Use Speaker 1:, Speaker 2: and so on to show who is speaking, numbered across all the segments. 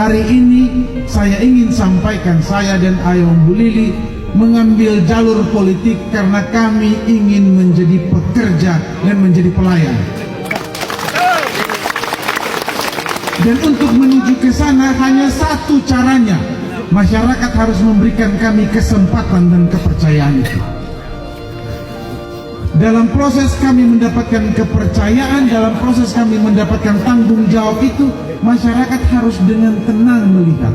Speaker 1: Hari ini saya ingin sampaikan, saya dan Ayong Bu Lili mengambil jalur politik karena kami ingin menjadi pekerja dan menjadi pelayan. Dan untuk menuju ke sana hanya satu caranya, masyarakat harus memberikan kami kesempatan dan kepercayaan itu. Dalam proses kami mendapatkan kepercayaan, dalam proses kami mendapatkan tanggung jawab itu, masyarakat harus dengan tenang melihat.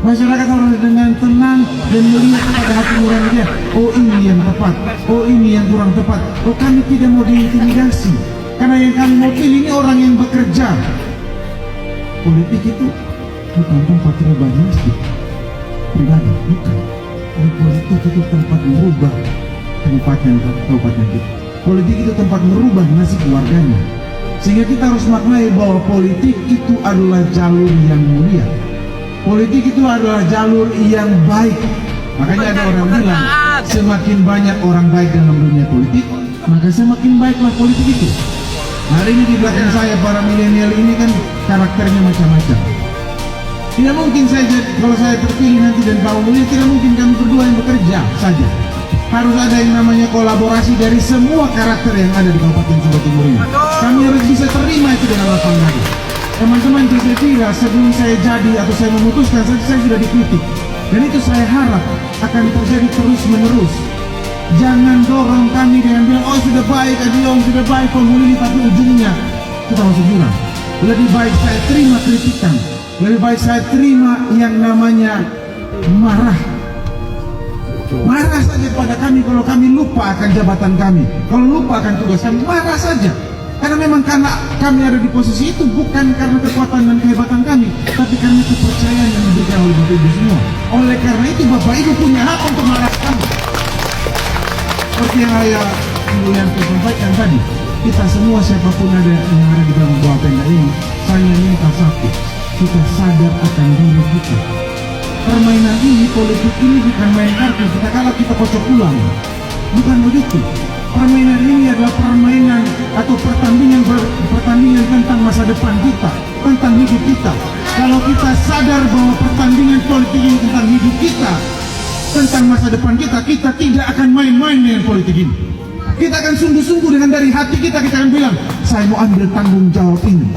Speaker 1: Masyarakat harus dengan tenang dan melihat pada hati nurani dia. Oh, ini yang tepat, oh ini yang kurang tepat. Oh, kami tidak mau diintimidasi, karena yang kami mau pilih ini orang yang bekerja. Politik itu bukan tempat rubah nasib pribadi, bukan. Politik itu tempat merubah kabupaten kita. Politik itu tempat merubah nasib keluarganya. Sehingga kita harus maknai bahwa politik itu adalah jalur yang mulia. Politik itu adalah jalur yang baik. Makanya ada orang bilang, semakin banyak orang baik dalam dunia politik, maka semakin baiklah politik itu. Hari ini di belakang saya para milenial ini kan karakternya macam-macam. Tidak mungkin saja kalau saya terpilih nanti dan Pak Umuli, tidak mungkin kami berdua yang bekerja saja. Harus ada yang namanya kolaborasi dari semua karakter yang ada di Kabupaten Sumba Timur ini. Kami harus bisa terima itu dengan lapang dada. Teman-teman, saya kira sebelum saya jadi atau saya memutuskan, saya sudah dikritik. Dan itu saya harap akan terjadi terus-menerus. Jangan dorong kami dengan bilang, oh sudah baik, Adiong sudah baik, Pemulili, tapi ujungnya kita masuk jurang. Lebih baik saya terima kritikan, lebih baik saya terima yang namanya marah. Marah saja pada kami kalau kami lupa akan jabatan kami, kalau lupa akan tugas kami, marah saja. Karena memang karena kami ada di posisi itu bukan karena kekuatan dan kehebatan kami, tapi karena kepercayaan yang diberikan oleh Bapak Ibu semua. Oleh karena itu Bapak Ibu punya hak untuk marah kami. Seperti yang Ayah yang sampaikan tadi, kita semua siapapun ada yang ada di dalam bawah tenda ini, saya minta satu, kita sadar akan diri kita. Permainan ini, politik ini bukan main kartu, kita kalah kita kocok ulang. Bukan begitu. Permainan ini adalah permainan atau pertandingan tentang masa depan kita, tentang hidup kita. Kalau kita sadar bahwa pertandingan politik ini tentang hidup kita, tentang masa depan kita, kita tidak akan main-main dengan politik ini. Kita akan sungguh-sungguh dengan dari hati kita akan bilang, saya mau ambil tanggung jawab ini.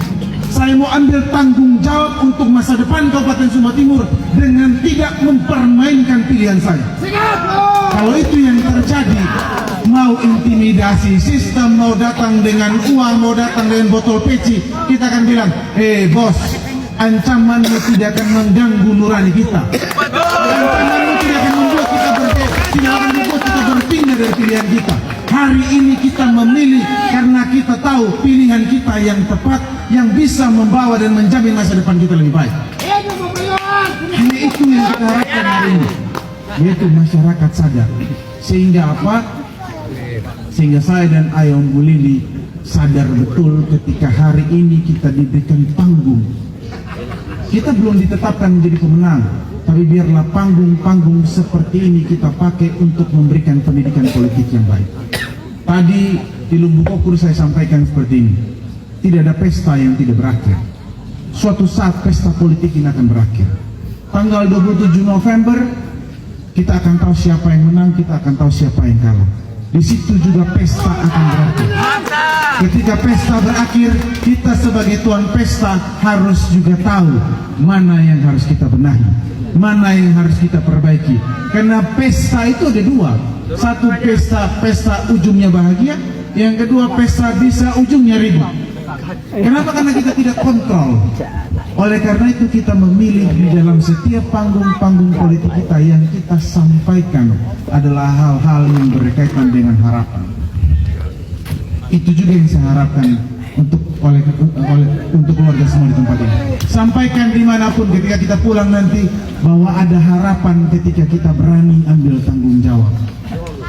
Speaker 1: Saya mau ambil tanggung jawab untuk masa depan Kabupaten Sumba Timur dengan tidak mempermainkan pilihan saya. Kalau itu yang terjadi, mau intimidasi sistem, mau datang dengan uang, mau datang dengan botol peci, kita akan bilang, bos, ancamanmu tidak akan mengganggu nurani kita. Ancamanmu tidak akan membuat kita tidak akan membuat kita berpindah dari pilihan kita. Hari ini kita memilih karena kita tahu pilihan kita yang tepat, yang bisa membawa dan menjamin masa depan kita lebih baik. Hanya itu yang kita harapkan hari ini, yaitu masyarakat sadar. Sehingga apa? Sehingga saya dan Ayong Bu Lili sadar betul ketika hari ini kita diberikan panggung. Kita belum ditetapkan menjadi pemenang, tapi biarlah panggung-panggung seperti ini kita pakai untuk memberikan pendidikan politik yang baik. Tadi di Lumbung Kokur saya sampaikan seperti ini, tidak ada pesta yang tidak berakhir. Suatu saat pesta politik ini akan berakhir. Tanggal 27 November kita akan tahu siapa yang menang, kita akan tahu siapa yang kalah. Di situ juga pesta akan berakhir. Ketika pesta berakhir, kita sebagai tuan pesta harus juga tahu mana yang harus kita benahi, mana yang harus kita perbaiki. Karena pesta itu ada dua. Satu pesta ujungnya bahagia, yang kedua pesta bisa ujungnya ribut. Kenapa? Karena kita tidak kontrol. Oleh karena itu kita memilih di dalam setiap panggung-panggung politik kita yang kita sampaikan adalah hal-hal yang berkaitan dengan harapan. Itu juga yang saya harapkan untuk keluarga semua di tempat ini. Sampaikan dimanapun ketika kita pulang nanti bahwa ada harapan ketika kita berani ambil tanggung jawab.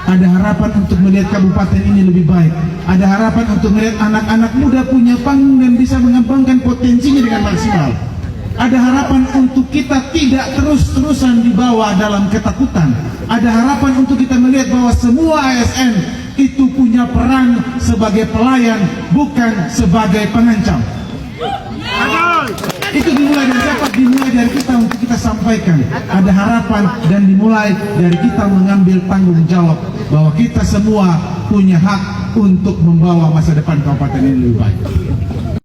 Speaker 1: Ada harapan untuk melihat kabupaten ini lebih baik. Ada harapan untuk melihat anak-anak muda punya panggung dan bisa mengembangkan potensinya dengan maksimal. Ada harapan untuk kita tidak terus-terusan dibawa dalam ketakutan. Ada harapan untuk kita melihat bahwa semua ASN itu punya peran sebagai pelayan, bukan sebagai pengancam. Itu dimulai dari siapa? Dimulai dari sampaikan, ada harapan dan dimulai dari kita mengambil tanggung jawab bahwa kita semua punya hak untuk membawa masa depan kabupaten ini lebih baik.